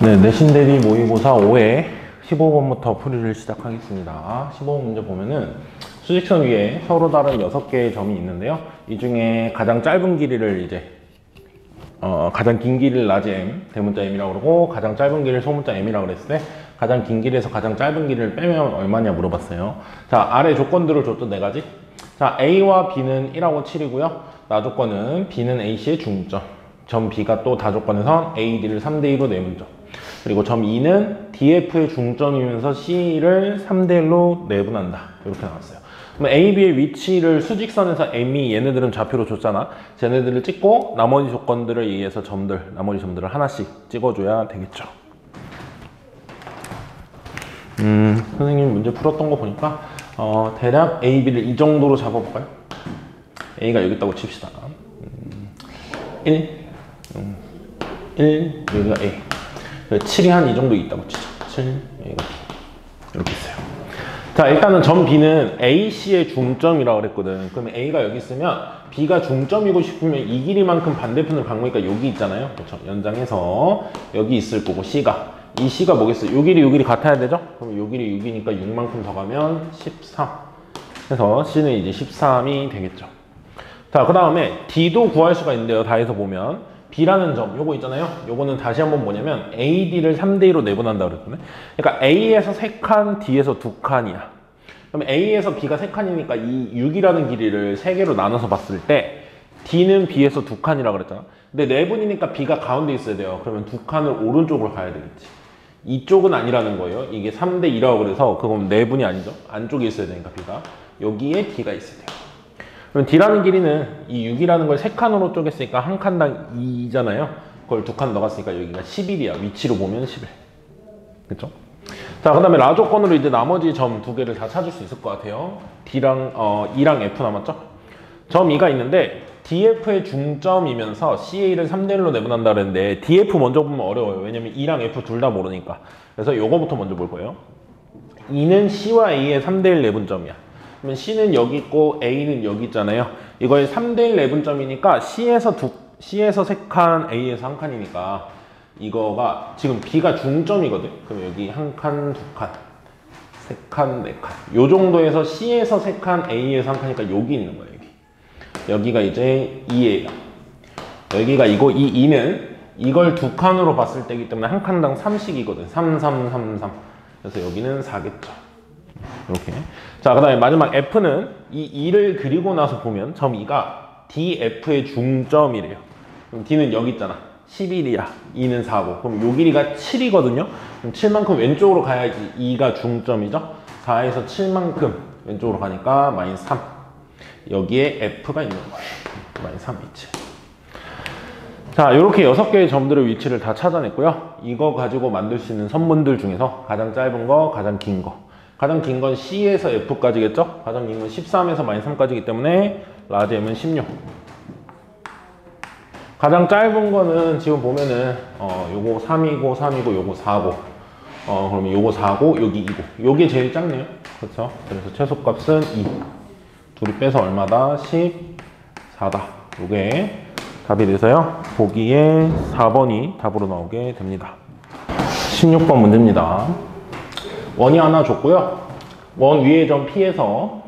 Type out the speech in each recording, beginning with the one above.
네, 내신 대비 모의고사 5회 15번부터 풀이를 시작하겠습니다. 15번 문제 보면은 수직선 위에 서로 다른 6개의 점이 있는데요. 이 중에 가장 짧은 길이를 이제 가장 긴 길이를 라지 M, 대문자 M이라고 그러고 가장 짧은 길이를 소문자 M이라고 그랬을 때 가장 긴 길이에서 가장 짧은 길이를 빼면 얼마냐 물어봤어요. 자, 아래 조건들을 줬던 4가지. 자, A와 B는 1하고 7이고요. 나 조건은 B는 AC의 중점. 점 B가 또 다 조건에선 AD를 3대1로 내분점. 그리고 점 E는 DF의 중점이면서 C를 3대1로 내분한다. 이렇게 나왔어요. 그럼 A, B의 위치를 수직선에서 M이 얘네들은 좌표로 줬잖아. 쟤네들을 찍고 나머지 조건들을 얘기해서 나머지 점들을 하나씩 찍어줘야 되겠죠. 선생님 문제 풀었던 거 보니까 대략 A, B를 이 정도로 잡아볼까요? A가 여기 있다고 칩시다. 1, 여기가 A. 7이 한 이 정도 있다고 치죠. 7, 여기가 B. 이렇게 있어요. 자, 일단은 점 B는 AC의 중점이라고 그랬거든. 그러면 A가 여기 있으면 B가 중점이고 싶으면 이 길이만큼 반대편을 방문니까 여기 있잖아요. 그렇죠? 연장해서 여기 있을 거고 C가. 이 C가 뭐겠어요? 요 길이 같아야 되죠? 그럼 요 길이 6이니까 6만큼 더 가면 13. 그래서 C는 이제 13이 되겠죠. 자, 그 다음에 D도 구할 수가 있는데요. 다 해서 보면 B라는 점, 요거 있잖아요. 요거는 다시 한번 뭐냐면 AD를 3대2로 내분한다 그랬거든요. 그러니까 A에서 3칸, D에서 2칸이야. 그럼 A에서 B가 3칸이니까 이 6이라는 길이를 3개로 나눠서 봤을 때 D는 B에서 2칸이라고 그랬잖아. 근데 내분이니까 B가 가운데 있어야 돼요. 그러면 2칸을 오른쪽으로 가야 되겠지. 이쪽은 아니라는 거예요. 이게 3대2라고 그래서 그건 내분이 아니죠. 안쪽에 있어야 되니까 B가. 여기에 D가 있어야 돼요. 그럼 D라는 길이는 이 6이라는 걸 3칸으로 쪼갰으니까 한 칸당 2잖아요. 그걸 2칸 넣어갔으니까 여기가 11이야. 위치로 보면 11. 그쵸? 자, 그 다음에 라 조건으로 이제 나머지 점 2개를 다 찾을 수 있을 것 같아요. E랑 F 남았죠? 점 E가 있는데 DF의 중점이면서 CA를 3대1로 내분한다 그랬는데 DF 먼저 보면 어려워요. 왜냐면 E랑 F 둘 다 모르니까. 그래서 요거부터 먼저 볼 거예요. E는 C와 A의 3대1 내분점이야. 그러면 C는 여기 있고 A는 여기 있잖아요. 이거의 3대1 내분점이니까 C에서 3칸, A에서 1칸이니까 이거가 지금 B가 중점이거든. 그럼 여기 1칸, 2칸, 3칸, 4칸 요 정도에서 C에서 3칸, A에서 1칸이니까 여기 있는 거예요. 여기가 이제 2예요. 여기가 이거 이 2는 이걸 2칸으로 봤을 때이기 때문에 한 칸당 3씩이거든. 3, 3, 3, 3. 그래서 여기는 4겠죠. 이렇게. 자, 그 다음에 마지막 F는 이 2를 그리고 나서 보면 점 2가 DF의 중점이래요. 그럼 D는 여기 있잖아. 11이야. 2는 4고. 그럼 요 길이가 7이거든요. 그럼 7만큼 왼쪽으로 가야지 2가 중점이죠. 4에서 7만큼 왼쪽으로 가니까 마이너스 3. 여기에 F가 있는 거예요. 마이너스 3 위치. 자, 이렇게 6개의 점들의 위치를 다 찾아냈고요. 이거 가지고 만들 수 있는 선문들 중에서 가장 짧은 거, 가장 긴 거. 가장 긴 건 C에서 F까지겠죠? 가장 긴 건 13에서 마이너스 3까지이기 때문에 라지 M은 16. 가장 짧은 거는 지금 보면은 요거 3이고 3이고 요거 4고 그러면 요거 4고 여기 2고 요게 제일 작네요. 그렇죠? 그래서 최소값은 2. 둘이 빼서 얼마다? 14다. 요게 답이 돼서요. 보기에 4번이 답으로 나오게 됩니다. 16번 문제입니다. 원이 하나 줬고요. 원 위의 점 P에서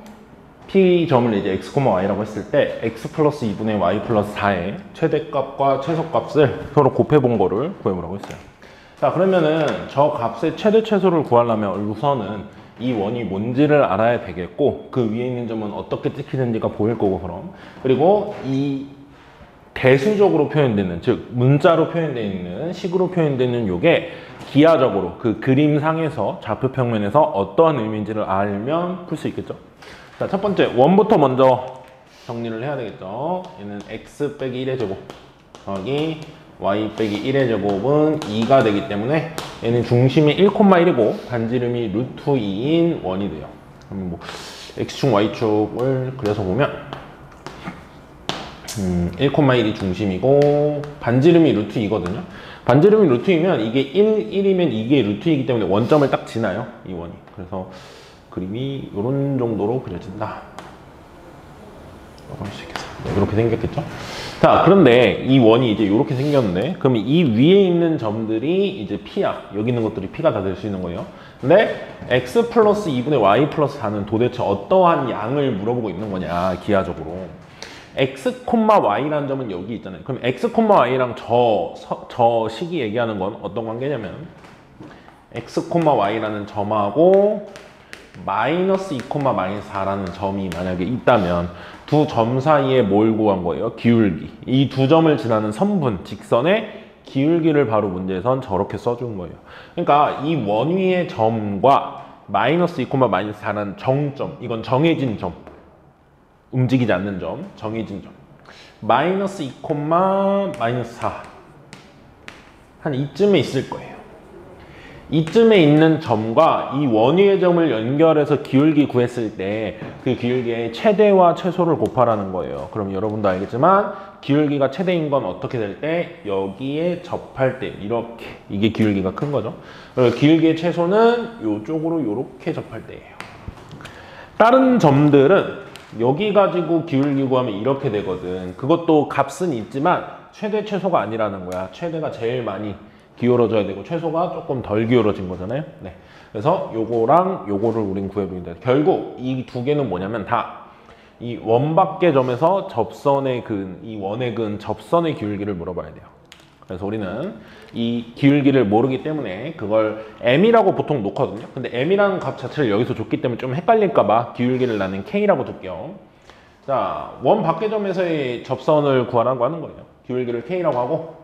P점을 이제 x, y라고 했을 때 x 플러스 2분의 y 플러스 4의 최대값과 최소값을 서로 곱해본 거를 구해보라고 했어요. 자, 그러면은 저 값의 최대 최소를 구하려면 우선은 이 원이 뭔지를 알아야 되겠고 그 위에 있는 점은 어떻게 찍히는지가 보일 거고 그럼 그리고 이 대수적으로 표현되는 즉 문자로 표현되어 있는 식으로 표현되는 요게 기하적으로 그 그림상에서 좌표 평면에서 어떠한 의미인지를 알면 풀 수 있겠죠. 자, 첫 번째 원부터 먼저 정리를 해야 되겠죠. 얘는 x 빼기 1의 제곱 더하기 y 빼기 1의 제곱은 2가 되기 때문에 얘는 중심이 1,1이고 반지름이 루트 2인 원이 돼요. 그럼 뭐 x축 y축을 그려서 보면 1,1이 중심이고 반지름이 루트 2거든요. 반지름이 루트 2면 이게 1이면 이게 루트 2이기 때문에 원점을 딱 지나요. 이 원이. 그래서 그림이 이런 정도로 그려진다. 라고 할 수 있겠어요. 이렇게 생겼겠죠? 자, 그런데 이 원이 이제 이렇게 생겼는데, 그럼 이 위에 있는 점들이 이제 P야. 여기 있는 것들이 P가 다 될 수 있는 거예요. 근데 x 플러스 2분의 y 플러스 4는 도대체 어떠한 양을 물어보고 있는 거냐, 기하적으로. x, y라는 점은 여기 있잖아요. 그럼 x, y랑 저 식이 얘기하는 건 어떤 관계냐면, x, y라는 점하고 마이너스 2, 마이너스 4라는 점이 만약에 있다면 두 점 사이에 뭘 구한 거예요? 기울기. 이 두 점을 지나는 선분, 직선의 기울기를 바로 문제에선 저렇게 써준 거예요. 그러니까 이 원 위의 점과 마이너스 2, 마이너스 4라는 정점, 이건 정해진 점, 움직이지 않는 점, 정해진 점. 마이너스 2, 마이너스 4. 한 이쯤에 있을 거예요. 이쯤에 있는 점과 이 원위의 점을 연결해서 기울기 구했을 때 그 기울기의 최대와 최소를 곱하라는 거예요. 그럼 여러분도 알겠지만 기울기가 최대인 건 어떻게 될 때? 여기에 접할 때 이렇게, 이게 기울기가 큰 거죠. 그리고 기울기의 최소는 이쪽으로 이렇게 접할 때예요. 다른 점들은 여기 가지고 기울기 구하면 이렇게 되거든. 그것도 값은 있지만 최대 최소가 아니라는 거야. 최대가 제일 많이 기울어져야 되고 최소가 조금 덜 기울어진 거잖아요. 네. 그래서 요거랑 요거를 우린 구해보면 돼. 결국 이 두 개는 뭐냐면 다 이 원밖의 점에서 접선의 근, 이 원의 근, 접선의 기울기를 물어봐야 돼요. 그래서 우리는 이 기울기를 모르기 때문에 그걸 m이라고 보통 놓거든요. 근데 m이라는 값 자체를 여기서 줬기 때문에 좀 헷갈릴까봐 기울기를 나는 k라고 둘게요. 자, 원 밖의 점에서의 접선을 구하라고 하는 거예요. 기울기를 k라고 하고,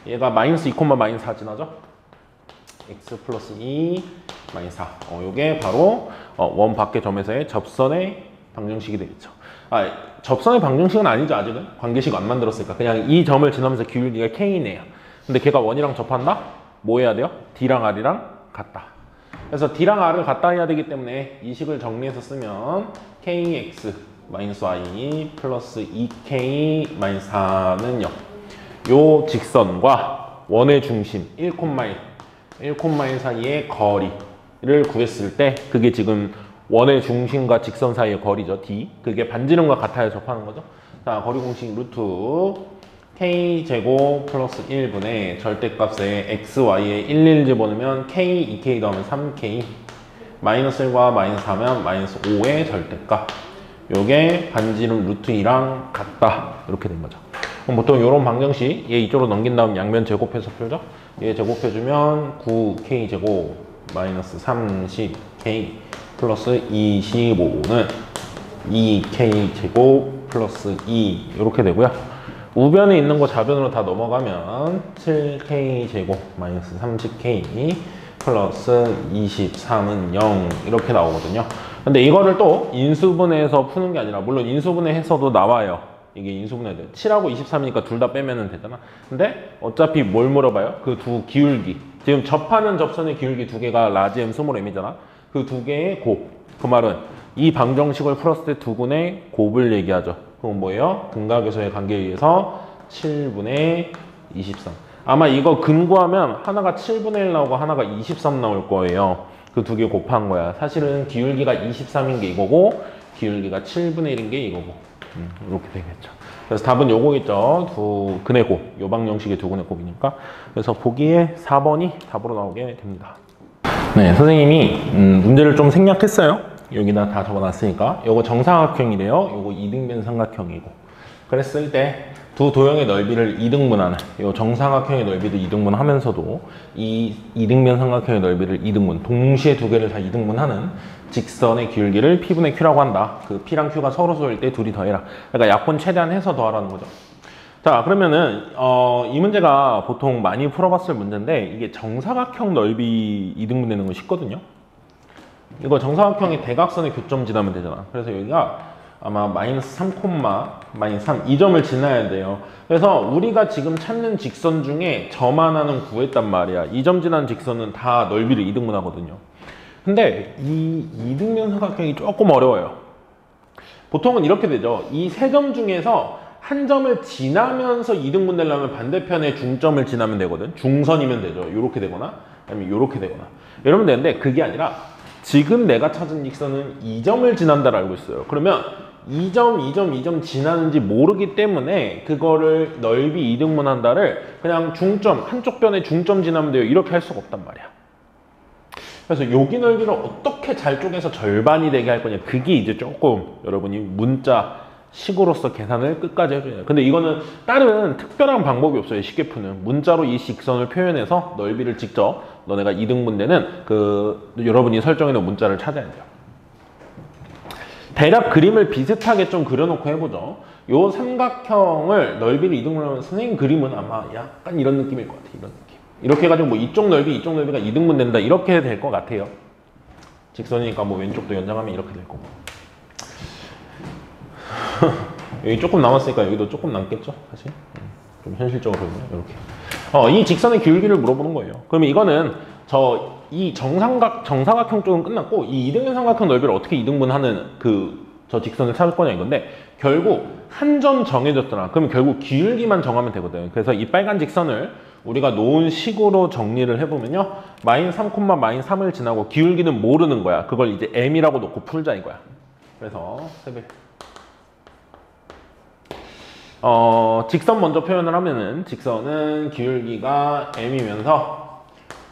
얘가 마이너스 2, 마이너스 4 지나죠? x 플러스 2, 마이너스 4. 요게 바로 원 밖의 점에서의 접선의 방정식이 되겠죠. 접선의 방정식은 아니죠, 아직은. 관계식 안 만들었으니까. 그냥 이 점을 지나면서 기울기가 k네요. 근데 걔가 원이랑 접한다? 뭐 해야 돼요? d랑 r이랑 같다. 그래서 d랑 r을 같다 해야 되기 때문에 이 식을 정리해서 쓰면 kx 마이너스 y 플러스 2k 마이너스 4는 0. 요 직선과 원의 중심 1,1 사이의 거리를 구했을 때 그게 지금 원의 중심과 직선 사이의 거리죠. d. 그게 반지름과 같아야 접하는 거죠. 자, 거리 공식 루트 k제곱 플러스 1분의 절대값에 x, y에 1, 1 집어넣으면 k, 2k 더하면 3k 마이너스 1과 마이너스 4면 마이너스 5의 절대값. 요게 반지름 루트 2랑 같다. 이렇게 된 거죠. 그럼 보통 이런 방정식 얘 이쪽으로 넘긴 다음 양면 제곱해서 풀죠. 얘 제곱해주면 9k 제곱 마이너스 30k 플러스 25는 2k 제곱 플러스 2 이렇게 되고요. 우변에 있는 거 좌변으로 다 넘어가면 7k 제곱 마이너스 30k 플러스 23은 0 이렇게 나오거든요. 근데 이거를 또 인수분해해서 푸는 게 아니라, 물론 인수분해해서도 나와요. 이게 인수분해 돼. 7하고 23이니까 둘 다 빼면 되잖아. 근데 어차피 뭘 물어봐요? 그 두 기울기. 지금 접하는 접선의 기울기 두 개가 라지 m 스몰 m이잖아. 그 두 개의 곱. 그 말은 이 방정식을 풀었을 때 두 군의 곱을 얘기하죠. 그건 뭐예요? 근각에서의 관계에 의해서 7분의 23. 아마 이거 근구하면 하나가 7분의 1 나오고 하나가 23 나올 거예요. 그 두 개 곱한 거야. 사실은 기울기가 23인 게 이거고 기울기가 7분의 1인 게 이거고. 이렇게 되겠죠. 그래서 답은 요거겠죠. 두 근의 곱. 요 방정식의 두 근의 곱이니까. 그래서 보기에 4번이 답으로 나오게 됩니다. 네, 선생님이 문제를 좀 생략했어요. 여기다 다 적어놨으니까. 요거 정사각형이래요. 요거 이등변 삼각형이고. 그랬을 때 두 도형의 넓이를 이등분하는, 요 정사각형의 넓이도 이등분하면서도 이 이등변 삼각형의 넓이를 이등분, 동시에 두 개를 다 이등분하는 직선의 기울기를 P분의 Q라고 한다. 그 P랑 Q가 서로 쏠 때 둘이 더해라. 그러니까 약분 최대한 해서 더하라는 거죠. 자, 그러면은 이 문제가 보통 많이 풀어봤을 문제인데, 이게 정사각형 넓이 이등분되는 건 쉽거든요. 이거 정사각형의 대각선의 교점 지나면 되잖아. 그래서 여기가 아마 마이너스 3, 마이너스 3 이 점을 지나야 돼요. 그래서 우리가 지금 찾는 직선 중에 점 하나는 구했단 말이야. 이 점 지나는 직선은 다 넓이를 이등분하거든요. 근데 이 이등변 삼각형이 조금 어려워요. 보통은 이렇게 되죠. 이 세 점 중에서 한 점을 지나면서 이등분 되려면 반대편의 중점을 지나면 되거든. 중선이면 되죠. 이렇게 되거나 아니면 이렇게 되거나 이러면 되는데, 그게 아니라 지금 내가 찾은 직선은 이 점을 지난다를 알고 있어요. 그러면 2점, 2점, 2점 지나는지 모르기 때문에 그거를 넓이 이등분한다를 그냥 중점, 한쪽 변에 중점 지나면 돼요. 이렇게 할 수가 없단 말이야. 그래서 여기 넓이를 어떻게 잘 쪼개서 절반이 되게 할 거냐. 그게 이제 조금 여러분이 문자 식으로서 계산을 끝까지 해줘야 돼요. 근데 이거는 다른 특별한 방법이 없어요. 쉽게 푸는 문자로 이 직선을 표현해서 넓이를 직접 너네가 이등분되는 그 여러분이 설정해 놓은 문자를 찾아야 돼요. 대략 그림을 비슷하게 좀 그려놓고 해보죠. 요 삼각형을 넓이를 이등분하면 선생님 그림은 아마 약간 이런 느낌일 것 같아요. 이런 느낌. 이렇게 해가지고 뭐 이쪽 넓이가 이등분 된다 이렇게 될 것 같아요. 직선이니까 뭐 왼쪽도 연장하면 이렇게 될 거고. 여기 조금 남았으니까 여기도 조금 남겠죠, 사실. 좀 현실적으로 보면 이렇게. 이 직선의 기울기를 물어보는 거예요. 그러면 이거는 이 정사각형 쪽은 끝났고 이 이등변 삼각형 넓이를 어떻게 이등분하는 저 직선을 찾을 거냐 이건데 결국 한 점 정해졌잖아. 그러면 결국 기울기만 정하면 되거든. 그래서 이 빨간 직선을 우리가 놓은 식으로 정리를 해보면요. 마이너스 3, 마이너스 3을 지나고 기울기는 모르는 거야. 그걸 이제 m이라고 놓고 풀자 이거야. 그래서 직선 먼저 표현을 하면은 직선은 기울기가 m이면서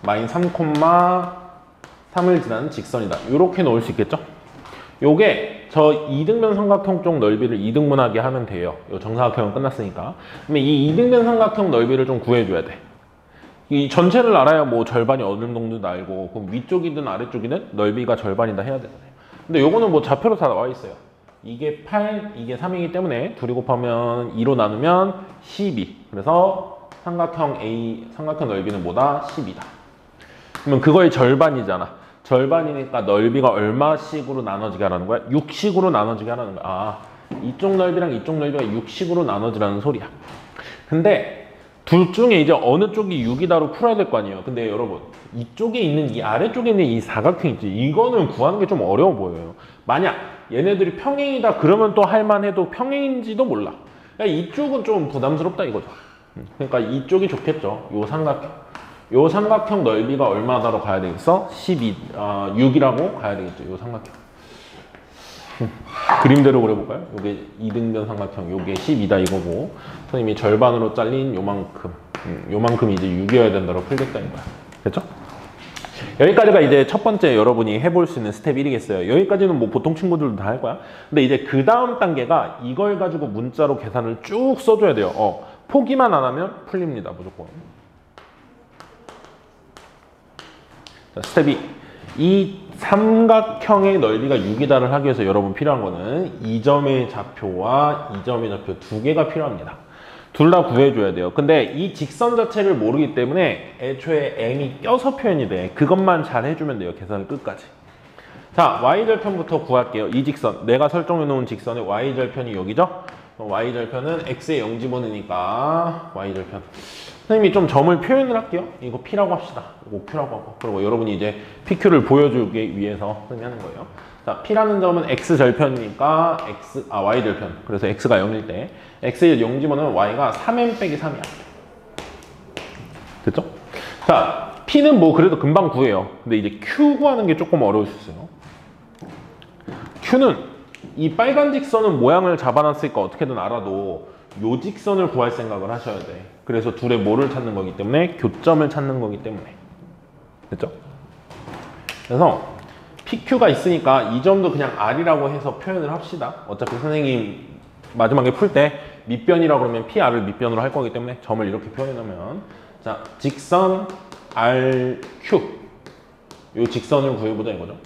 마이너스 3, 3을 지나는 직선이다. 이렇게 놓을 수 있겠죠? 요게 저 이등변 삼각형 쪽 넓이를 이등분하게 하면 돼요. 요 정사각형은 끝났으니까. 그러면 이 이등변 삼각형 넓이를 좀 구해줘야 돼. 이 전체를 알아야 뭐 절반이 어느 정도도 알고 그럼 위쪽이든 아래쪽이든 넓이가 절반이다 해야 되잖아요. 근데 요거는 뭐 좌표로 다 나와 있어요. 이게 8, 이게 3이기 때문에 둘이 곱하면 2로 나누면 12. 그래서 삼각형 넓이는 뭐다? 10이다. 그러면 그거의 절반이잖아. 절반이니까 넓이가 얼마씩으로 나눠지게 하라는 거야? 6식으로 나눠지게 하라는 거야. 이쪽 넓이랑 이쪽 넓이가 6식으로 나눠지라는 소리야. 근데 둘 중에 이제 어느 쪽이 6이다로 풀어야 될 거 아니에요. 근데 여러분 이쪽에 있는 이 아래쪽에 있는 이 사각형 있지, 이거는 구하는 게 좀 어려워 보여요. 만약 얘네들이 평행이다 그러면 또 할만해도 평행인지도 몰라. 그러니까 이쪽은 좀 부담스럽다 이거죠. 그러니까 이쪽이 좋겠죠. 요 삼각형 넓이가 얼마다로 가야 되겠어? 6이라고 가야 되겠죠. 요 삼각형. 그림대로 그려볼까요? 요게 이등변 삼각형, 요게 10이다 이거고 선생님이 절반으로 잘린 요만큼이 이제 6이어야 된다고 풀겠다 이거야. 됐죠? 여기까지가 이제 첫 번째 여러분이 해볼 수 있는 스텝 1이겠어요. 여기까지는 뭐 보통 친구들도 다 할 거야. 근데 이제 그 다음 단계가 이걸 가지고 문자로 계산을 쭉 써줘야 돼요. 포기만 안 하면 풀립니다, 무조건. 자, 스텝 2. 이 삼각형의 넓이가 6이다를 하기 위해서 여러분 필요한 거는 이 점의 좌표와 이 점의 좌표 두 개가 필요합니다. 둘 다 구해줘야 돼요. 근데 이 직선 자체를 모르기 때문에 애초에 m이 껴서 표현이 돼. 그것만 잘 해주면 돼요. 계산을 끝까지. 자, y절편부터 구할게요. 이 직선, 내가 설정해 놓은 직선의 y절편이 여기죠? y절편은 x에 0 집어넣으니까 y절편. 선생님이 좀 점을 표현을 할게요. 이거 P라고 합시다. 이거 Q라고 하고. 그리고 여러분이 이제 PQ를 보여주기 위해서 선생님이 하는 거예요. 자, P라는 점은 X절편이니까 Y절편. 그래서 X가 0일 때 X에 0 집어넣으면 Y가 3m 빼기 3이야. 됐죠? 자, P는 뭐 그래도 금방 구해요. 근데 이제 Q 구하는 게 조금 어려울 수 있어요. Q는 이 빨간 직선은 모양을 잡아놨으니까 어떻게든 알아도 요 직선을 구할 생각을 하셔야 돼. 그래서 둘의 뭐를 찾는 거기 때문에 교점을 찾는 거기 때문에. 됐죠? 그래서 PQ가 있으니까 이 점도 그냥 R이라고 해서 표현을 합시다. 어차피 선생님 마지막에 풀 때 밑변이라고 그러면 PR을 밑변으로 할 거기 때문에 점을 이렇게 표현하면, 자, 직선 RQ, 요 직선을 구해보자 이거죠.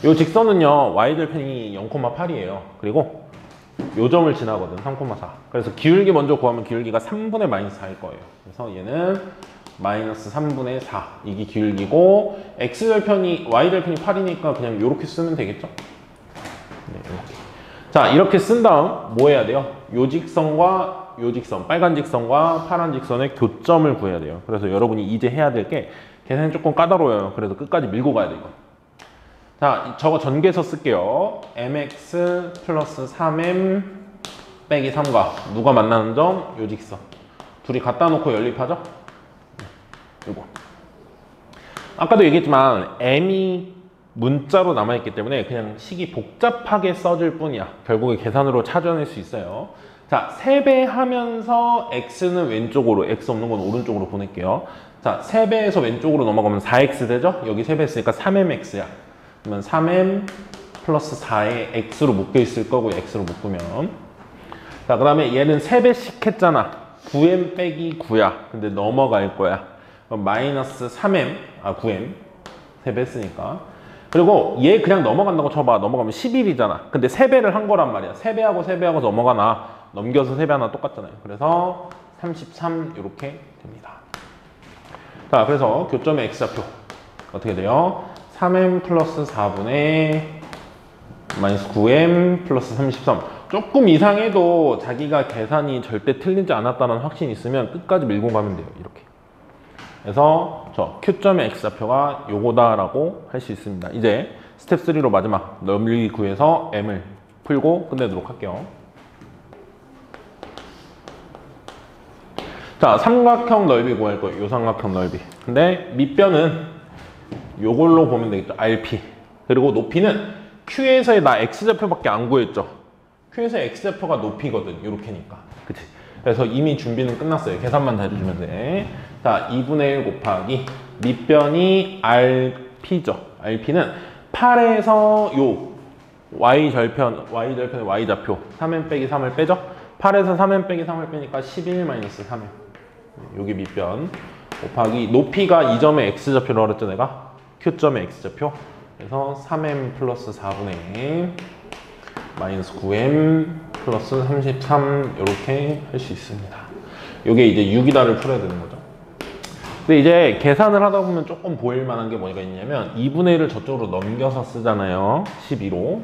요 직선은요 y절편이 0,8이에요. 그리고 요 점을 지나거든. 3,4. 그래서 기울기 먼저 구하면 기울기가 3분의 마이너스 4일 거예요. 그래서 얘는 마이너스 3분의 4 이게 기울기고, y절편이 8이니까 그냥 이렇게 쓰면 되겠죠. 네, 이렇게. 자, 이렇게 쓴 다음 뭐 해야 돼요? 요 직선과 요 직선, 빨간 직선과 파란 직선의 교점을 구해야 돼요. 그래서 여러분이 이제 해야 될 게 계산이 조금 까다로워요. 그래서 끝까지 밀고 가야 돼요. 자, 저거 전개해서 쓸게요. mx 플러스 3m 빼기 3과 누가 만나는 점? 요 직선. 둘이 갖다 놓고 연립하죠? 요거. 아까도 얘기했지만 m이 문자로 남아있기 때문에 그냥 식이 복잡하게 써질 뿐이야. 결국에 계산으로 찾아낼 수 있어요. 자, 3배 하면서 x는 왼쪽으로, x 없는 건 오른쪽으로 보낼게요. 자, 3배에서 왼쪽으로 넘어가면 4x 되죠? 여기 3배 했으니까 3mx야. 그러면 3m 플러스 4에 x로 묶여 있을 거고, x로 묶으면. 자, 그 다음에 얘는 3배씩 했잖아. 9m 빼기 9야. 근데 넘어갈 거야. 그럼 마이너스 3m, 9m. 3배 했으니까. 그리고 얘 그냥 넘어간다고 쳐봐. 넘어가면 11이잖아. 근데 3배를 한 거란 말이야. 3배하고 3배하고 넘어가나. 넘겨서 3배 하나 똑같잖아요. 그래서 33 이렇게 됩니다. 자, 그래서 교점의 x좌표 어떻게 돼요? 3m 플러스 4분의 마이너스 9m 플러스 33. 조금 이상해도 자기가 계산이 절대 틀리지 않았다는 확신이 있으면 끝까지 밀고 가면 돼요. 이렇게. 그래서 저 Q점의 x좌표가 요거다라고 할 수 있습니다. 이제 스텝 3로 마지막 넓이 구해서 m을 풀고 끝내도록 할게요. 자, 삼각형 넓이 구할 거예요. 요 삼각형 넓이. 근데 밑변은 요걸로 보면 되겠죠. RP. 그리고 높이는 Q에서의 나 X좌표밖에 안 구했죠. Q에서의 X좌표가 높이거든. 요렇게니까. 그치? 그래서 이미 준비는 끝났어요. 계산만 다 해주시면 돼. 자, 2분의 1 곱하기 밑변이 RP죠. RP는 8에서 요 Y절편의 Y좌표 3m 빼기 3을 빼죠. 8에서 3m 빼기 3을 빼니까 11 마이너스 3m. 여기 밑변 곱하기 높이가 이 점의 x좌표라고 그랬죠 내가? Q점의 x좌표. 그래서 3m 플러스 4분의 마이너스 9m 플러스 33 이렇게 할 수 있습니다. 이게 이제 6이다를 풀어야 되는 거죠. 근데 이제 계산을 하다 보면 조금 보일 만한 게 뭐가 있냐면 2분의 1을 저쪽으로 넘겨서 쓰잖아요. 12로.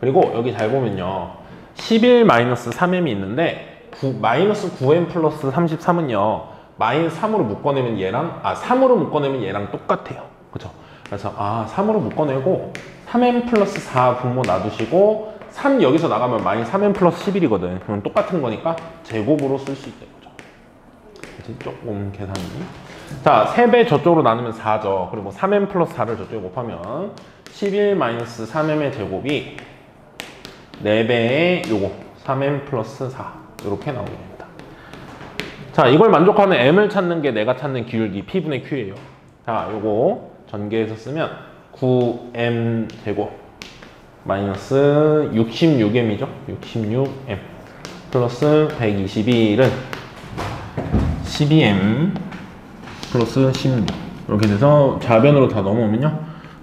그리고 여기 잘 보면요. 11 마이너스 3m이 있는데 마이너스 9m 플러스 33은요. 마이너스 3으로 묶어내면 얘랑 3으로 묶어내면 얘랑 똑같아요. 그죠? 그래서 3으로 묶어내고 3m 플러스 4 분모 놔두시고 3 여기서 나가면 마이너스 3m 플러스 11이거든. 그럼 똑같은 거니까 제곱으로 쓸 수 있다는 거죠. 그치? 조금 계산이. 자, 3배 저쪽으로 나누면 4죠. 그리고 3m 플러스 4를 저쪽에 곱하면 11 마이너스 3m의 제곱이 4배의 요거 3m 플러스 4 이렇게 나오게 됩니다. 자, 이걸 만족하는 m을 찾는 게 내가 찾는 기울기 P분의 Q예요. 자, 요거 전개해서 쓰면 9m 제곱 마이너스 66m이죠. 66m 플러스 121은 12m 플러스 16 이렇게 돼서 좌변으로 다 넘어오면요.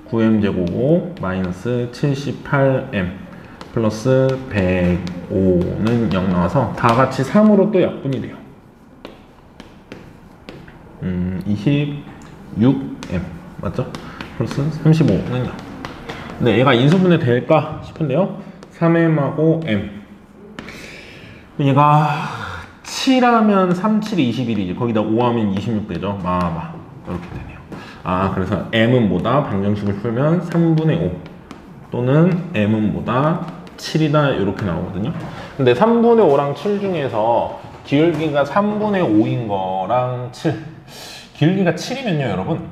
9m 제곱 마이너스 78m 플러스 105는 0 나와서 다 같이 3으로 또 약분이 돼요. 26m 맞죠? 플러스 35는 0. 네, 얘가 인수분해 될까 싶은데요. 3m하고 m. 얘가 7하면 3, 7이 21이지. 거기다 5하면 26 되죠. 이렇게 되네요. 그래서 m은 뭐다? 방정식을 풀면 3분의 5 또는 m은 뭐다? 7이다 이렇게 나오거든요. 근데 3분의 5랑 7 중에서 기울기가 3분의 5인 거랑 7 기울기가 7이면요 여러분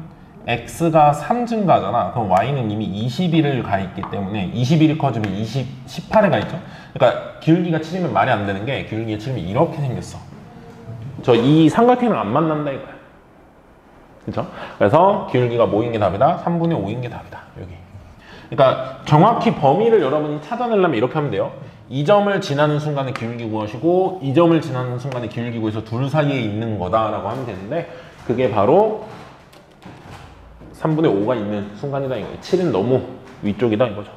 x가 3 증가하잖아. 그럼 y는 이미 21을 가 있기 때문에 21이 커지면 18에 가 있죠. 그러니까 기울기가 7이면 말이 안 되는 게 기울기가 7이면 이렇게 생겼어. 저 이 삼각형이랑 안 만난다 이거야. 그렇죠? 그래서 기울기가 뭐인 게 답이다? 3분의 5인 게 답이다. 여기. 그러니까 정확히 범위를 여러분이 찾아내려면 이렇게 하면 돼요. 이 점을 지나는 순간에 기울기 구하시고 이 점을 지나는 순간에 기울기 구해서 둘 사이에 있는 거다라고 하면 되는데 그게 바로 3분의 5가 있는 순간이다 이거예요. 7은 너무 위쪽이다 이거죠.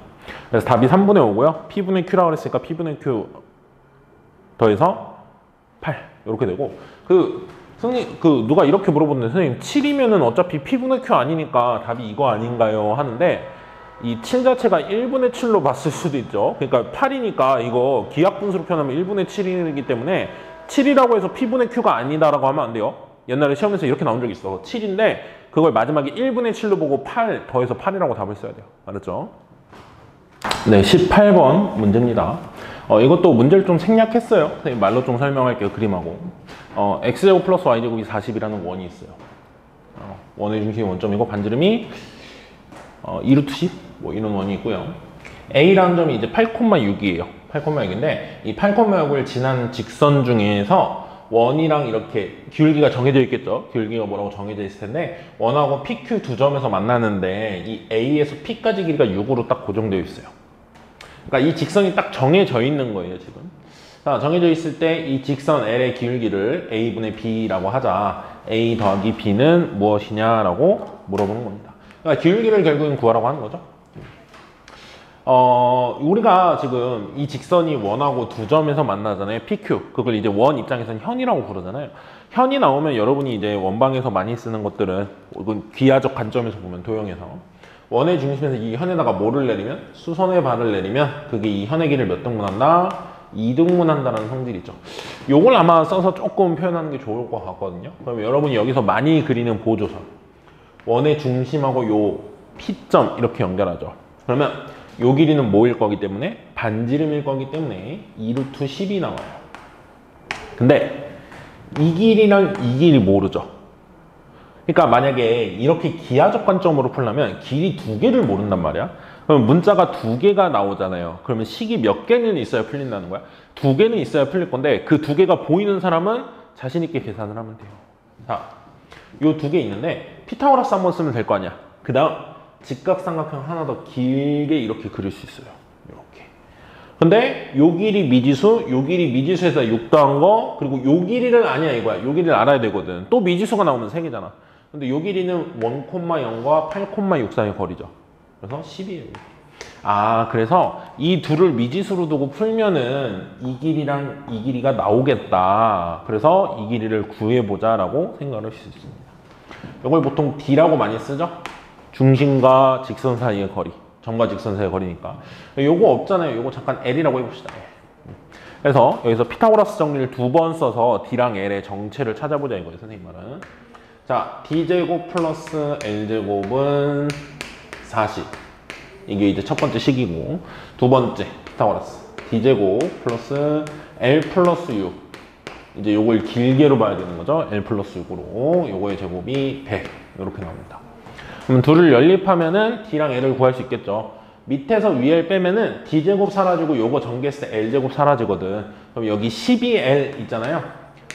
그래서 답이 3분의 5고요. P분의 Q라고 그랬으니까 P분의 Q 더해서 8 이렇게 되고 선생님 누가 이렇게 물어보는데 선생님 7이면은 어차피 P분의 Q 아니니까 답이 이거 아닌가요? 하는데 이 7 자체가 1분의 7로 봤을 수도 있죠. 그러니까 8이니까 이거 기하분수로 표현하면 1분의 7이기 때문에 7이라고 해서 P분의 Q가 아니다라고 하면 안 돼요. 옛날에 시험에서 이렇게 나온 적이 있어. 7인데 그걸 마지막에 1분의 7로 보고 8 더해서 8이라고 답을 써야 돼요. 알았죠? 네, 18번 문제입니다. 이것도 문제를 좀 생략했어요. 선생님 말로 좀 설명할게요. 그림하고. x제곱 플러스 y제곱이 40이라는 원이 있어요. 원의 중심이 원점이고 반지름이 2루트 10 뭐 이런 원이 있고요. A라는 점이 이제 8,6이에요. 8,6인데 이 8,6을 지난 직선 중에서 원이랑 이렇게 기울기가 정해져 있겠죠. 기울기가 뭐라고 정해져 있을 텐데 원하고 PQ 두 점에서 만나는데 이 A에서 P까지 길이가 6으로 딱 고정되어 있어요. 그러니까 이 직선이 딱 정해져 있는 거예요, 지금. 자, 정해져 있을 때 이 직선 L의 기울기를 A분의 B라고 하자. A 더하기 B는 무엇이냐라고 물어보는 겁니다. 그러니까 기울기를 결국은 구하라고 하는 거죠. 우리가 지금 이 직선이 원하고 두 점에서 만나잖아요. PQ. 그걸 이제 원 입장에서는 현이라고 부르잖아요. 현이 나오면 여러분이 이제 원방에서 많이 쓰는 것들은 이건 기하적 관점에서 보면 도형에서 원의 중심에서 이 현에다가 뭐를 내리면 수선의 발을 내리면 그게 이 현의 길이를 몇 등분한다? 2등분한다는 성질이죠. 요걸 아마 써서 조금 표현하는 게 좋을 것 같거든요. 그럼 여러분이 여기서 많이 그리는 보조선 원의 중심하고 요 P점 이렇게 연결하죠. 그러면 요 길이는 뭐일 거기 때문에 반지름일 거기 때문에 2루트 10이 나와요. 근데 이 길이랑 이 길이 모르죠. 그러니까 만약에 이렇게 기하적 관점으로 풀려면 길이 두 개를 모른단 말이야. 그럼 문자가 두 개가 나오잖아요. 그러면 식이 몇 개는 있어야 풀린다는 거야. 두 개는 있어야 풀릴 건데 그 두 개가 보이는 사람은 자신 있게 계산을 하면 돼요. 자, 요 두 개 있는데 피타고라스 한번 쓰면 될 거 아니야. 그 다음 직각삼각형 하나 더 길게 이렇게 그릴 수 있어요. 이렇게. 근데 요 길이 미지수, 요 길이 미지수에서 6 더한 거, 그리고 요 길이는 아니야 이거야. 요 길이를 알아야 되거든. 또 미지수가 나오면 3개잖아. 근데 요 길이는 1,0과 8,6 사이의 거리죠. 그래서 10이에요. 아, 그래서 이 둘을 미지수로 두고 풀면은 이 길이랑 이 길이가 나오겠다. 그래서 이 길이를 구해보자 라고 생각을 할 수 있습니다. 이걸 보통 D라고 많이 쓰죠? 중심과 직선 사이의 거리, 점과 직선 사이의 거리니까. 요거 없잖아요. 요거 잠깐 L이라고 해봅시다. 그래서 여기서 피타고라스 정리를 2번 써서 D랑 L의 정체를 찾아보자 이거예요, 선생님 말은. 자, D제곱 플러스 L제곱은 40. 이게 이제 첫 번째 식이고, 두 번째 피타고라스 D제곱 플러스 L 플러스 6. 이제 요걸 길게로 봐야 되는 거죠. L 플러스 6으로. 요거의 제곱이 100. 이렇게 나옵니다. 그럼 둘을 연립하면은 D랑 L을 구할 수 있겠죠. 밑에서 위에 빼면은 D제곱 사라지고 요거 전개했을 때 L제곱 사라지거든. 그럼 여기 12L 있잖아요.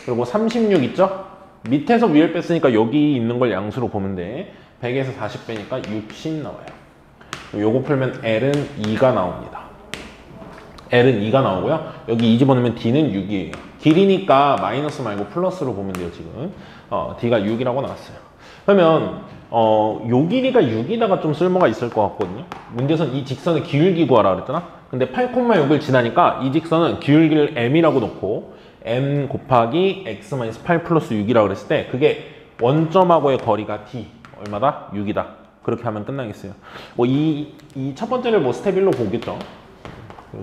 그리고 36 있죠? 밑에서 위에 뺐으니까 여기 있는 걸 양수로 보면 돼. 100에서 40 빼니까 60 나와요. 요거 풀면 L은 2가 나옵니다. L은 2가 나오고요. 여기 2 집어넣으면 D는 6이에요. 길이니까 마이너스 말고 플러스로 보면 돼요, 지금. D가 6이라고 나왔어요. 그러면 요 길이가 6이다가 좀 쓸모가 있을 것 같거든요. 문제선 이 직선의 기울기 구하라 그랬잖아. 근데 8,6을 지나니까 이 직선은 기울기를 m이라고 놓고 m 곱하기 x-8 플러스 6이라고 그랬을 때 그게 원점하고의 거리가 d 얼마다? 6이다. 그렇게 하면 끝나겠어요. 뭐 이 첫 번째를 뭐 스텝 1로 보겠죠.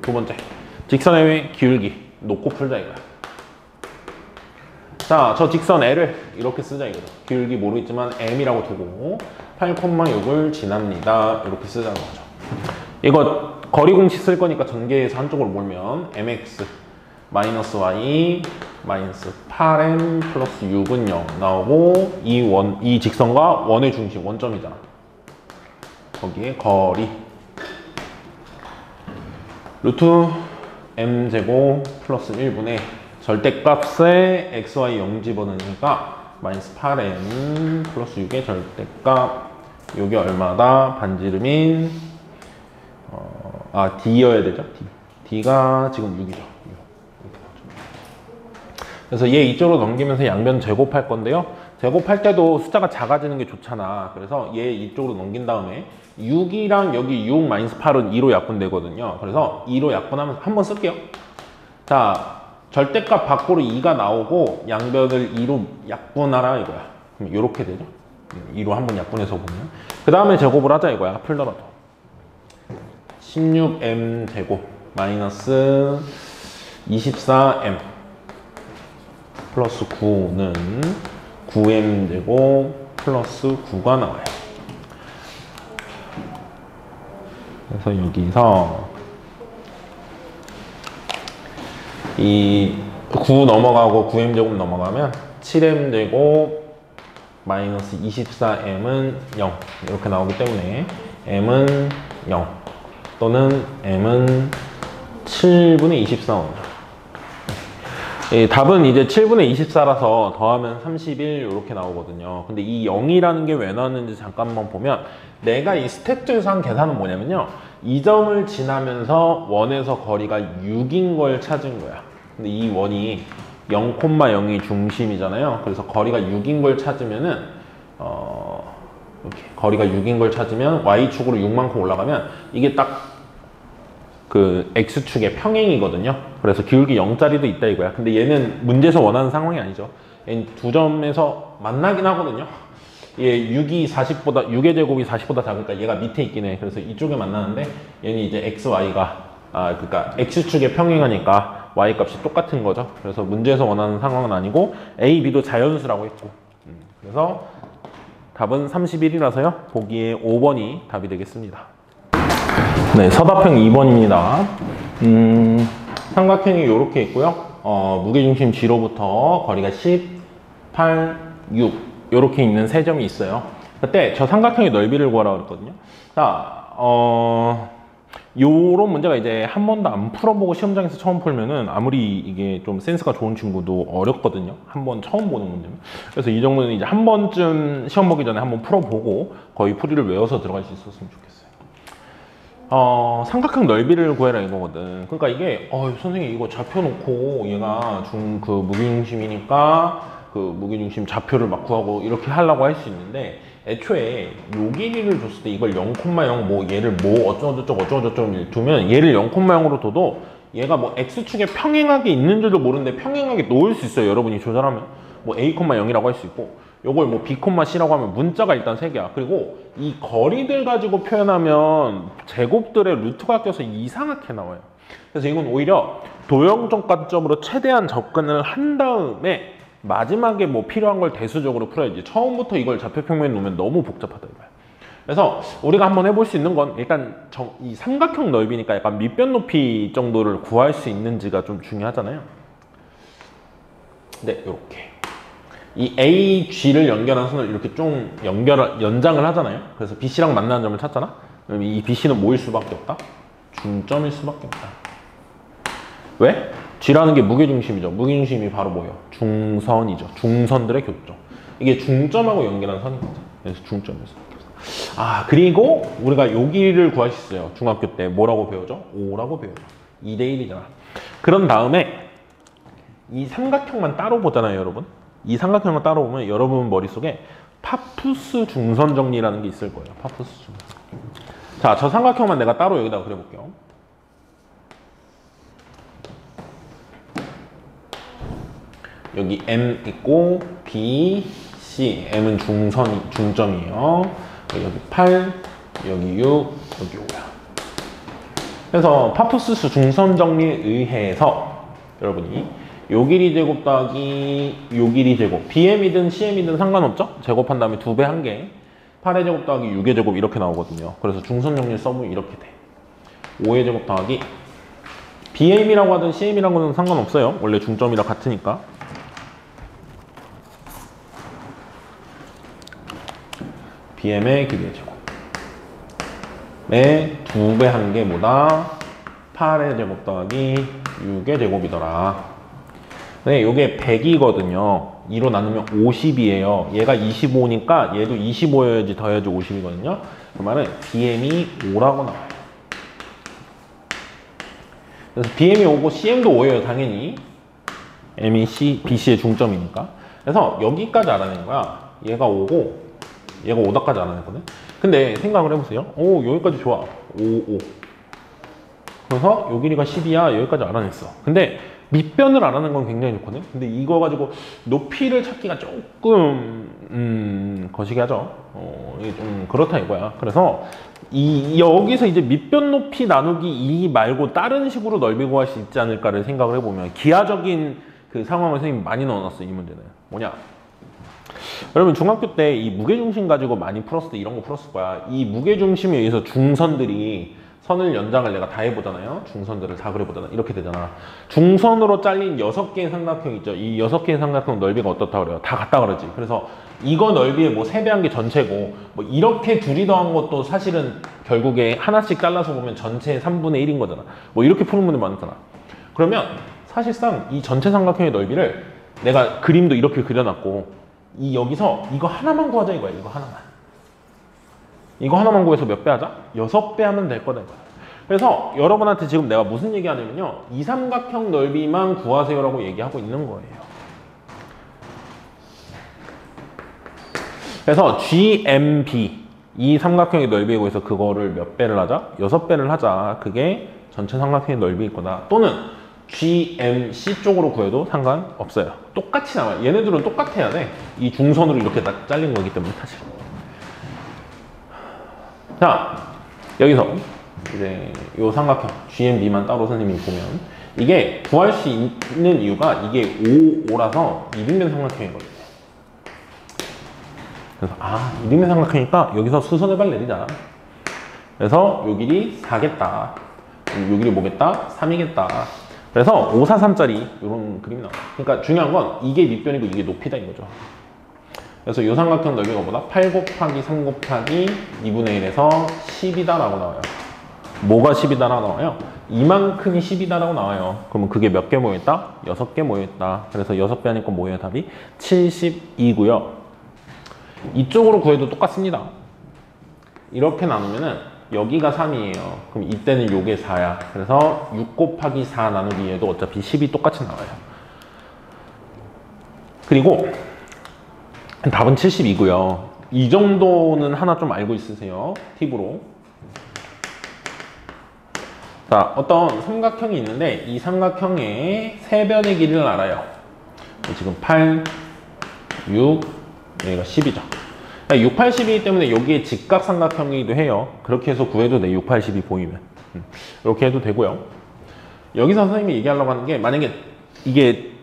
두 번째 직선의 기울기 놓고 풀자 이거야. 자, 저 직선 L을 이렇게 쓰자 이거죠. 기울기 모르겠지만 M이라고 두고 8,6을 지납니다. 이렇게 쓰자는 거죠. 이거 거리 공식 쓸 거니까 전개해서 한쪽으로 몰면 mx 마이너스 y 마이너스 8m 플러스 6은 0 나오고 이 직선과 원의 중심, 원점이잖아. 거기에 거리 루트 m제곱 플러스 1분의 절대값에 xy 0 집어넣으니까 마이너스 8m 플러스 6의 절대값 요게 얼마다? 반지름인 d여야 되죠? d가 지금 6이죠. 그래서 얘 이쪽으로 넘기면서 양변 제곱할 건데요. 제곱할 때도 숫자가 작아지는 게 좋잖아. 그래서 얘 이쪽으로 넘긴 다음에 6이랑 여기 6 마이너스 8은 2로 약분되거든요. 그래서 2로 약분하면서 한번 쓸게요. 자, 절대값 밖으로 2가 나오고 양변을 2로 약분하라 이거야. 그럼 이렇게 되죠. 2로 한번 약분해서 보면. 그 다음에 제곱을 하자 이거야. 풀더라도. 16m 제곱 마이너스 24m 플러스 9는 9m 제곱 플러스 9가 나와요. 그래서 여기서 이 9 넘어가고 9m 제곱 넘어가면 7m 제곱 마이너스 24m은 0 이렇게 나오기 때문에 m은 0 또는 m은 7분의 24 나옵니다. 답은 이제 7분의 24라서 더하면 31 이렇게 나오거든요. 근데 이 0이라는 게 왜 나왔는지 잠깐만 보면 내가 이 스텝2에서 한 계산은 뭐냐면요. 이 점을 지나면서 원에서 거리가 6인 걸 찾은 거야. 근데 이 원이 0,0이 중심이잖아요. 그래서 거리가 6인 걸 찾으면은 이렇게 거리가 6인 걸 찾으면 y축으로 6만큼 올라가면 이게 딱 그 x축의 평행이거든요. 그래서 기울기 0짜리도 있다 이거야. 근데 얘는 문제에서 원하는 상황이 아니죠. 얘는 두 점에서 만나긴 하거든요. 얘 6의 제곱이 40보다 작으니까 얘가 밑에 있긴 해. 그래서 이쪽에 만나는데 얘는 이제 xy가 그러니까 x축에 평행하니까 y 값이 똑같은 거죠. 그래서 문제에서 원하는 상황은 아니고 a, b도 자연수라고 했고 그래서 답은 31이라서요. 보기에 5번이 답이 되겠습니다. 네, 서답형 2번입니다. 삼각형이 이렇게 있고요. 무게중심 G로부터 거리가 10, 8, 6 이렇게 있는 세 점이 있어요. 그때 저 삼각형의 넓이를 구하라 그랬거든요. 자, 요런 문제가 이제 한 번도 안 풀어보고 시험장에서 처음 풀면은 아무리 이게 좀 센스가 좋은 친구도 어렵거든요. 한 번 처음 보는 문제는. 그래서 이 정도는 이제 한 번쯤 시험 보기 전에 한번 풀어보고 거의 풀이를 외워서 들어갈 수 있었으면 좋겠어요. 삼각형 넓이를 구해라 이거거든. 그러니까 이게 선생님 이거 좌표 놓고 얘가 그 무게중심이니까 그 무게중심 좌표를 막 구하고 이렇게 하려고 할 수 있는데 애초에 요 길이를 줬을 때 이걸 0,0 뭐 얘를 뭐 어쩌고저쩌고 두면 얘를 0,0으로 둬도 얘가 뭐 x축에 평행하게 있는 줄도 모르는데 평행하게 놓을 수 있어요. 여러분이 조절하면 뭐 a,0이라고 할 수 있고 요걸 뭐 b,c라고 하면 문자가 일단 3개야. 그리고 이 거리들 가지고 표현하면 제곱들의 루트가 껴서 이상하게 나와요. 그래서 이건 오히려 도형적 관점으로 최대한 접근을 한 다음에 마지막에 뭐 필요한 걸 대수적으로 풀어야지. 처음부터 이걸 좌표평면에 놓으면 너무 복잡하다 이거야. 그래서 우리가 한번 해볼 수 있는 건 일단 이 삼각형 넓이니까 약간 밑변 높이 정도를 구할 수 있는지가 좀 중요하잖아요. 네, 이렇게. 이 A, G를 연결한 선을 이렇게 좀 연장을 하잖아요. 그래서 BC랑 만나는 점을 찾잖아. 그럼 이 BC는 뭐일 수밖에 없다? 중점일 수밖에 없다. 왜? G라는 게 무게중심이죠. 무게중심이 바로 뭐예요? 중선이죠. 중선들의 교점. 이게 중점하고 연결한 선인 거죠. 그래서 중점에서. 그리고 우리가 요 길이를 구할 수 있어요. 중학교 때 뭐라고 배우죠? 5라고 배우죠. 2대 1이잖아. 그런 다음에 이 삼각형만 따로 보잖아요, 여러분. 이 삼각형을 따로 보면 여러분 머릿속에 파푸스 중선 정리라는 게 있을 거예요. 파푸스 중선. 자, 저 삼각형만 내가 따로 여기다 그려볼게요. 여기 M 있고 B, C. M은 중점이에요. 여기 8, 여기 6, 여기 5야. 그래서 파푸스 중선 정리에 의해서 여러분이 요 길이 제곱 더하기 요 길이 제곱 BM이든 CM이든 상관없죠? 제곱한 다음에 2배 한 개 8의 제곱 더하기 6의 제곱 이렇게 나오거든요. 그래서 중선 정리 써보면 이렇게 돼. 5의 제곱 더하기 BM이라고 하든 CM이라고 하든 상관없어요. 원래 중점이라 같으니까. BM의 길이의 제곱의 2배 한 개보다 8의 제곱 더하기 6의 제곱이더라. 네, 요게 100이거든요. 2로 나누면 50이에요. 얘가 25니까 얘도 25여야지 더해야지 50이거든요. 그 말은 BM이 5라고 나와요. 그래서 BM이 5고 CM도 5예요, 당연히. M이 BC의 중점이니까. 그래서 여기까지 알아낸 거야. 얘가 5고 얘가 5다까지 알아냈거든. 근데 생각을 해보세요. 여기까지 좋아. 5. 그래서 요 길이가 10이야. 여기까지 알아냈어. 근데 밑변을 알아낸 건 굉장히 좋거든. 근데 이거 가지고 높이를 찾기가 조금 거시기 하죠. 이게 좀 그렇다 이거야. 그래서 여기서 이제 밑변 높이 나누기 2 말고 다른 식으로 넓이 구할 수 있지 않을까를 생각을 해보면 기하적인 그 상황을 선생님이 많이 넣어놨어요. 이 문제는 뭐냐, 여러분 중학교 때 이 무게중심 가지고 많이 풀었을 때 이런 거 풀었을 거야. 이 무게중심에 의해서 중선들이 선을 연장을 내가 다 해보잖아요. 중선들을 다 그려보잖아. 이렇게 되잖아. 중선으로 잘린 6개의 삼각형 있죠. 이 6개의 삼각형 넓이가 어떻다 그래요? 다 같다 그러지. 그래서 이거 넓이에 뭐 3배한 게 전체고 뭐 이렇게 둘이 더한 것도 사실은 결국에 하나씩 잘라서 보면 전체의 3분의 1인 거잖아. 뭐 이렇게 푸는 분들 많잖아. 그러면 사실상 이 전체 삼각형의 넓이를 내가 그림도 이렇게 그려놨고 이 여기서 이거 하나만 구하자 이거야. 이거 하나만 구해서 몇 배 하자? 6배 하면 될 거다 이거야. 그래서 여러분한테 지금 내가 무슨 얘기 하냐면요, 이 삼각형 넓이만 구하세요라고 얘기하고 있는 거예요. 그래서 GMB 이 삼각형의 넓이에 구해서 그거를 몇 배를 하자? 6배를 하자. 그게 전체 삼각형의 넓이일 거다. 또는 GMC 쪽으로 구해도 상관없어요. 똑같이 나와요. 얘네들은 똑같아야 돼. 이 중선으로 이렇게 잘린 거기 때문에 사실. 자, 여기서 이제 요 삼각형 GMB만 따로 선생님이 보면 이게 구할 수 있는 이유가 이게 5라서 이등변 삼각형이거든요. 그래서 이등변 삼각형이니까 여기서 수선해발 내리자. 그래서 요 길이 4겠다. 요 길이 뭐겠다? 3이겠다. 그래서 5, 4, 3짜리 이런 그림이 나와요. 그러니까 중요한 건 이게 밑변이고 이게 높이다 이거죠. 그래서 이 삼각형 넓이가 뭐다? 8 곱하기 3 곱하기 2분의 1에서 10이다 라고 나와요. 뭐가 10이다 라고 나와요? 이만큼이 10이다 라고 나와요. 그러면 그게 몇 개 모여있다? 6개 모여있다. 그래서 6배 하니까 뭐예요? 답이 72고요. 이쪽으로 구해도 똑같습니다. 이렇게 나누면은 여기가 3이에요. 그럼 이때는 요게 4야. 그래서 6 곱하기 4 나누기에도 어차피 10이 똑같이 나와요. 그리고 답은 72고요. 이 정도는 하나 좀 알고 있으세요. 팁으로. 자, 어떤 삼각형이 있는데 이 삼각형의 세변의 길이를 알아요. 지금 8, 6, 여기가 10이죠. 6, 8, 10이기 때문에 여기에 직각삼각형이기도 해요. 그렇게 해서 구해도 돼. 6, 8, 10이 보이면. 이렇게 해도 되고요. 여기서 선생님이 얘기하려고 하는 게 만약에 이게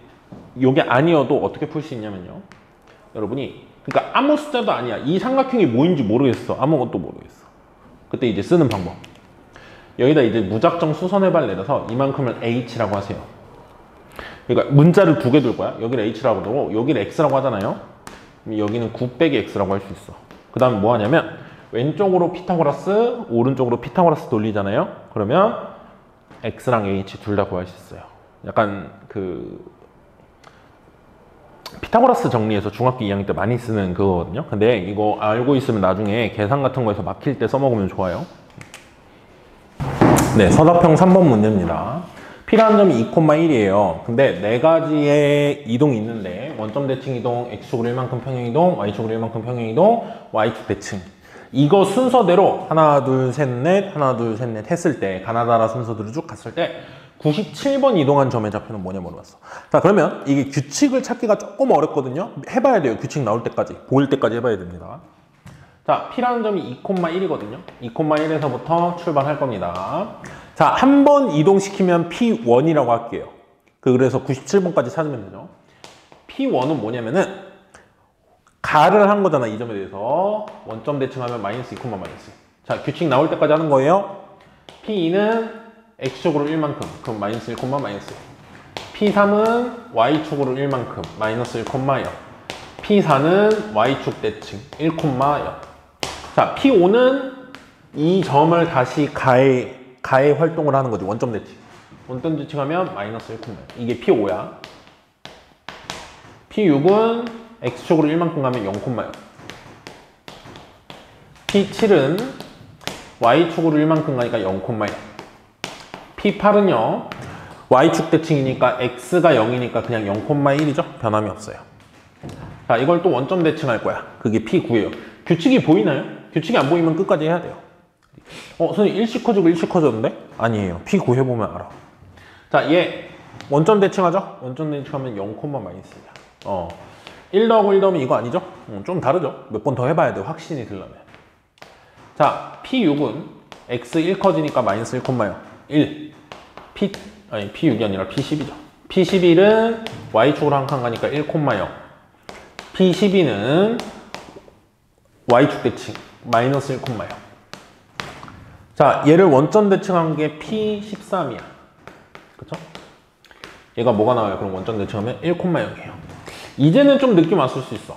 아니어도 어떻게 풀 수 있냐면요. 여러분이 그러니까 아무 숫자도 아니야. 이 삼각형이 뭐인지 모르겠어. 아무것도 모르겠어. 그때 이제 쓰는 방법. 여기다 이제 무작정 수선해발 내려서 이만큼을 H라고 하세요. 그러니까 문자를 2개 둘 거야. 여기를 H라고 두고 여기를 X라고 하잖아요. 그럼 여기는 9 빼기 X라고 할 수 있어. 그 다음에 뭐 하냐면 왼쪽으로 피타고라스, 오른쪽으로 피타고라스 돌리잖아요. 그러면 X랑 H 둘 다 구할 수 있어요. 약간 피타고라스 정리해서 중학교 2학년 때 많이 쓰는 그거거든요. 근데 이거 알고 있으면 나중에 계산 같은 거에서 막힐 때 써먹으면 좋아요. 네, 서답형 3번 문제입니다. 필요한 점이 2,1이에요. 근데 4가지의 이동이 있는데 원점 대칭 이동, X축으로 1만큼 평행 이동, Y축으로 1만큼 평행 이동, Y축 대칭. 이거 순서대로 하나, 둘, 셋, 넷, 하나, 둘, 셋, 넷 했을 때 가나다라 순서대로 쭉 갔을 때 97번 이동한 점의 좌표는 뭐냐 물어봤어. 자, 그러면 이게 규칙을 찾기가 조금 어렵거든요. 해봐야 돼요. 규칙 나올 때까지, 보일 때까지 해봐야 됩니다. 자, P라는 점이 2,1이거든요. 2,1에서부터 출발할 겁니다. 자, 한 번 이동시키면 P1이라고 할게요. 그래서 97번까지 찾으면 되죠. P1은 뭐냐면은 가를 한 거잖아. 이 점에 대해서 원점 대칭하면 마이너스 2, 마이너스. 자, 규칙 나올 때까지 하는 거예요. P2는 X축으로 1만큼, 그럼 마이너스 1, 마이너스 1. P3은 Y축으로 1만큼, 마이너스 1, 0. P4는 Y축 대칭, 1, 0. 자, P5는 이 점을 다시 가해 활동을 하는 거지. 원점 대칭. 원점 대칭하면 마이너스 1, 이게 P5야. P6은 X축으로 1만큼 가면 0, P7은 Y축으로 1만큼 가니까 0, P8은요, Y축 대칭이니까 X가 0이니까 그냥 0,1이죠. 변함이 없어요. 자, 이걸 또 원점 대칭할 거야. 그게 P9예요. 규칙이 보이나요? 규칙이 안 보이면 끝까지 해야 돼요. 선생님 일씩 커지고 일씩 커졌는데? 아니에요. P9 해보면 알아. 자, 얘 원점 대칭하죠? 원점 대칭하면 0, 마이너스야. 1 더하고 1 더하면 이거 아니죠? 좀 다르죠? 몇 번 더 해봐야 돼요. 확신이 들려면. 자, P6은 X 1 커지니까 마이너스 1, 1. P6이 아니라 P11이죠. P11은 Y축으로 한 칸 가니까 1, 0. P12는 Y축 대칭, 마이너스 1, 0. 자, 얘를 원점 대칭한 게 P13이야. 그쵸? 얘가 뭐가 나와요? 그럼 원점 대칭하면 1, 0이에요. 이제는 좀 느낌 왔을 수 있어.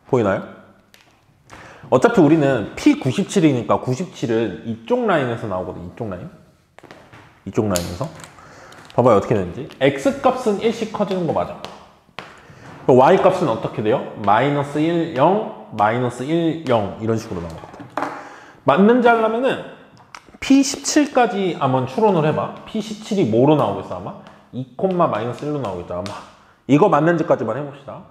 보이나요? 어차피 우리는 P97이니까 97은 이쪽 라인에서 나오거든. 이쪽 라인. 이쪽 라인에서. 봐봐요. 어떻게 되는지. X 값은 1씩 커지는 거 맞아. Y 값은 어떻게 돼요? 마이너스 1, 0, 마이너스 1, 0 이런 식으로 나오거든. 맞는지 하려면은 P17까지 한번 추론을 해봐. P17이 뭐로 나오겠어 아마? 2, 마이너스 1로 나오겠죠 아마. 이거 맞는지까지만 해봅시다.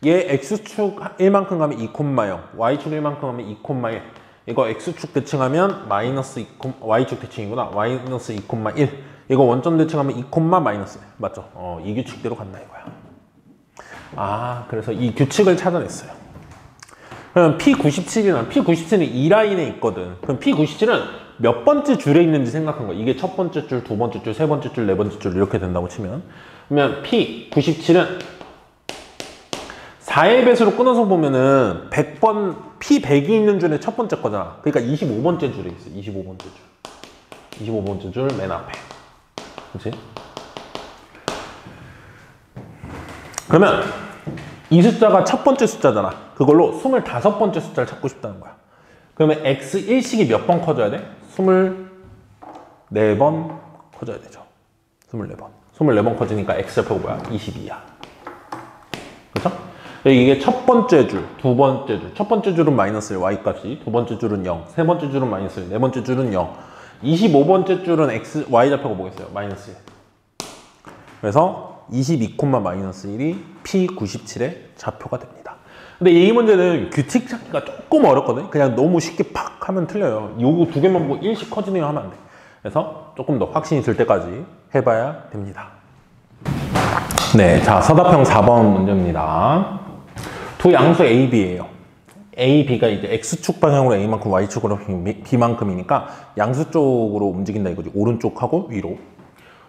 얘 X축 1만큼 가면 2,0, Y축 1만큼 가면 2,1. 이거 X축 대칭하면 마이너스 2, Y축 대칭이구나. 마이너스 2,1. 이거 원점 대칭하면 2, 마이너스 1. 맞죠? 이 규칙대로 간다 이거야. 아, 그래서 이 규칙을 찾아냈어요. 그럼 P97은 이 라인에 있거든. 그럼 P97은 몇 번째 줄에 있는지 생각한 거야. 이게 첫 번째 줄, 두 번째 줄, 세 번째 줄, 네 번째 줄 이렇게 된다고 치면. 그러면 P97은 4의 배수로 끊어서 보면은 100번, P100이 있는 줄의 첫 번째 거잖아. 그러니까 25번째 줄에 있어. 25번째 줄. 25번째 줄 맨 앞에. 그치? 그러면 이 숫자가 첫 번째 숫자잖아. 그걸로 25번째 숫자를 찾고 싶다는 거야. 그러면 X1식이 몇 번 커져야 돼? 24번 커져야 되죠. 24번. 24번 커지니까 X좌표가 뭐야? 22야. 그렇죠? 이게 첫 번째 줄, 두 번째 줄. 첫 번째 줄은 마이너스 1, Y값이. 두 번째 줄은 0. 세 번째 줄은 마이너스 1. 네 번째 줄은 0. 25번째 줄은 X, Y좌표가 뭐겠어요? 마이너스 1. 그래서 22, 마이너스 1이 P97의 좌표가 됩니다. 근데 이 문제는 규칙 찾기가 조금 어렵거든요. 그냥 너무 쉽게 팍 하면 틀려요. 요거 두 개만 보고 1씩 커지네요 하면 안 돼. 그래서 조금 더 확신이 들 때까지 해봐야 됩니다. 네, 자 서답형 4번 문제입니다. 두 양수 A, B예요. A, B가 이제 X축 방향으로 A만큼, Y축으로 B만큼이니까 양수 쪽으로 움직인다 이거지. 오른쪽하고 위로.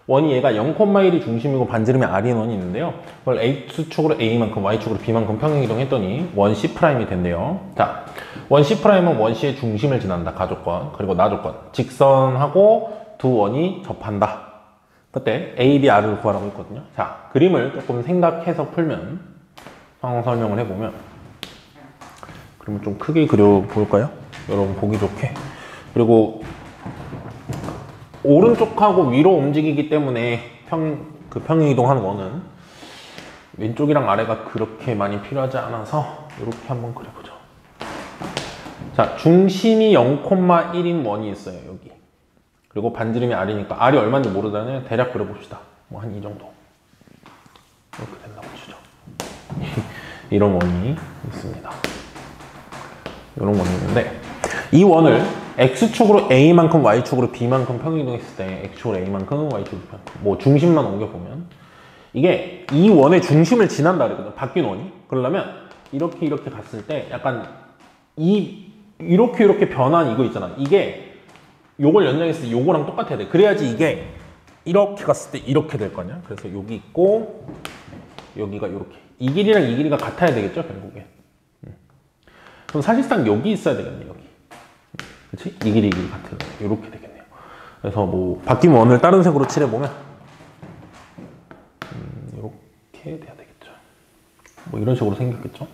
원이 얘가 0,1이 중심이고 반지름이 R인 원이 있는데요. 그걸 X축으로 A만큼, Y축으로 B만큼 평행이동했더니 원 C'이 된대요. 자, 원 C'은 원 C의 중심을 지난다. 가조건. 그리고 나조건. 직선하고 두 원이 접한다. 그때 A, B, R을 구하라고 했거든요. 자, 그림을 조금 생각해서 풀면 상황 설명을 해보면 그림을 좀 크게 그려볼까요? 여러분 보기 좋게. 그리고 오른쪽하고 위로 움직이기 때문에 평행이동하는 원은 왼쪽이랑 아래가 그렇게 많이 필요하지 않아서 이렇게 한번 그려보죠. 자, 중심이 0,1인 원이 있어요, 여기. 그리고 반지름이 R이니까 R이 얼마인지 모르다면 대략 그려봅시다. 뭐 한 이 정도. 이렇게 된다고 치죠. 이런 원이 있습니다. 이런 원이 있는데 이 원을 X축으로 A만큼 Y축으로 B만큼 평행이동했을 때 X축으로 A만큼 Y축으로 B만큼 뭐 중심만 옮겨보면 이게 이 원의 중심을 지난다 그랬거든. 바뀐 원이. 그러려면 이렇게 갔을 때 약간 이렇게 변한 이거 있잖아. 이게 요걸 연장했을 때 요거랑 똑같아야 돼. 그래야지 이게 이렇게 갔을 때 이렇게 될 거냐. 그래서 여기 있고 여기가 이렇게 이 길이랑 이 길이가 같아야 되겠죠 결국에. 그럼 사실상 여기 있어야 되겠네. 여기. 그치? 이 길이 같은 이렇게 되겠네요. 그래서 뭐 바뀐 원을 다른 색으로 칠해보면 이렇게 돼야 되겠죠. 뭐 이런 식으로 생겼겠죠.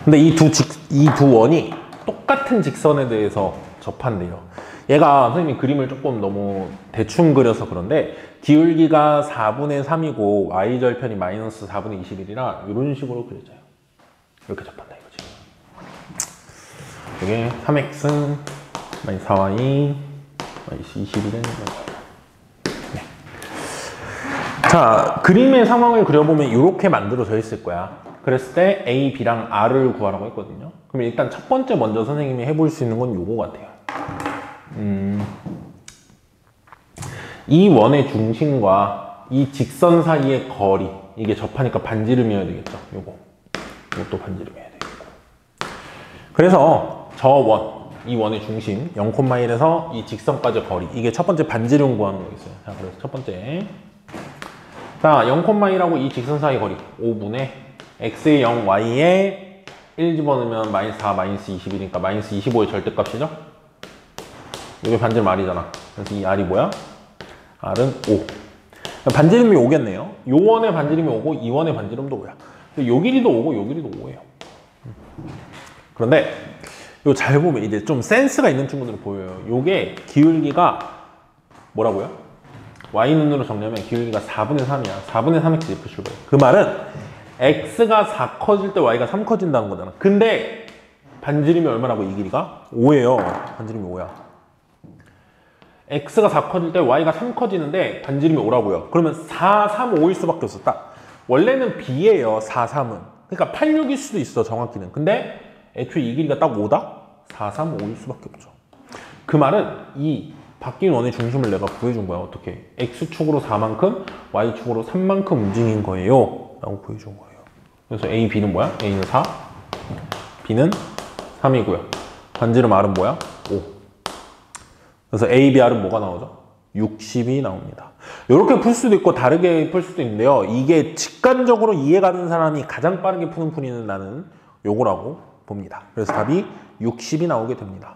근데 이 두 원이 똑같은 직선에 대해서 접한대요. 얘가 선생님이 그림을 조금 너무 대충 그려서 그런데 기울기가 4분의 3이고 y절편이 마이너스 4분의 21이라 이런 식으로 그려져요. 이렇게 접한다 이거지. 이게 3x 마이너스 4y 마이너스 21은 네. 자, 그림의 상황을 그려보면 이렇게 만들어져 있을 거야. 그랬을 때 A, B랑 R을 구하라고 했거든요. 그럼 일단 첫 번째 먼저 선생님이 해볼 수 있는 건 요거 같아요. 이 원의 중심과 이 직선 사이의 거리, 이게 접하니까 반지름이어야 되겠죠. 요것도 반지름이어야 되겠고. 그래서 저 원, 이 원의 중심 0,1에서 이 직선까지 거리, 이게 첫 번째 반지름 구하는 거겠어요. 자, 그래서 첫 번째, 자 0,1하고 이 직선 사이 거리 5분의 x의 0, y에 1 집어넣으면 마이너스 4, 마이너스 21이니까 마이너스 25의 절대값이죠? 이게 반지름 R이잖아. 그래서 이 R이 뭐야? R은 5. 반지름이 5겠네요. 요 원의 반지름이 5고 이 원의 반지름도 5야. 요 길이도 5고 요 길이도 5예요. 그런데 이거 잘 보면 이제 좀 센스가 있는 친구들이 보여요. 요게 기울기가 뭐라고요? y 눈으로 정리하면 기울기가 4분의 3이야. 4분의 3x F축을. 그 말은 x가 4 커질 때 y가 3 커진다는 거잖아. 근데 반지름이 얼마라고 이 길이가? 5예요. 반지름이 5야. x가 4 커질 때 y가 3 커지는데 반지름이 5라고요. 그러면 4, 3, 5일 수밖에 없었다. 원래는 b예요. 4, 3은. 그러니까 8, 6일 수도 있어 정확히는. 근데 애초에 이 길이가 딱 5다? 4, 3, 5일 수밖에 없죠. 그 말은 이 바뀐 원의 중심을 내가 구해준 거야. 어떻게? x축으로 4만큼, y축으로 3만큼 움직인 거예요. 라고 보여준 거예요. 그래서 a, b는 뭐야? a는 4, b는 3이고요. 반지름 r은 뭐야? 5. 그래서 a, b, r은 뭐가 나오죠? 60이 나옵니다. 이렇게 풀 수도 있고 다르게 풀 수도 있는데요. 이게 직관적으로 이해가는 사람이 가장 빠르게 푸는 풀이는 나는 요거라고 봅니다. 그래서 답이 60이 나오게 됩니다.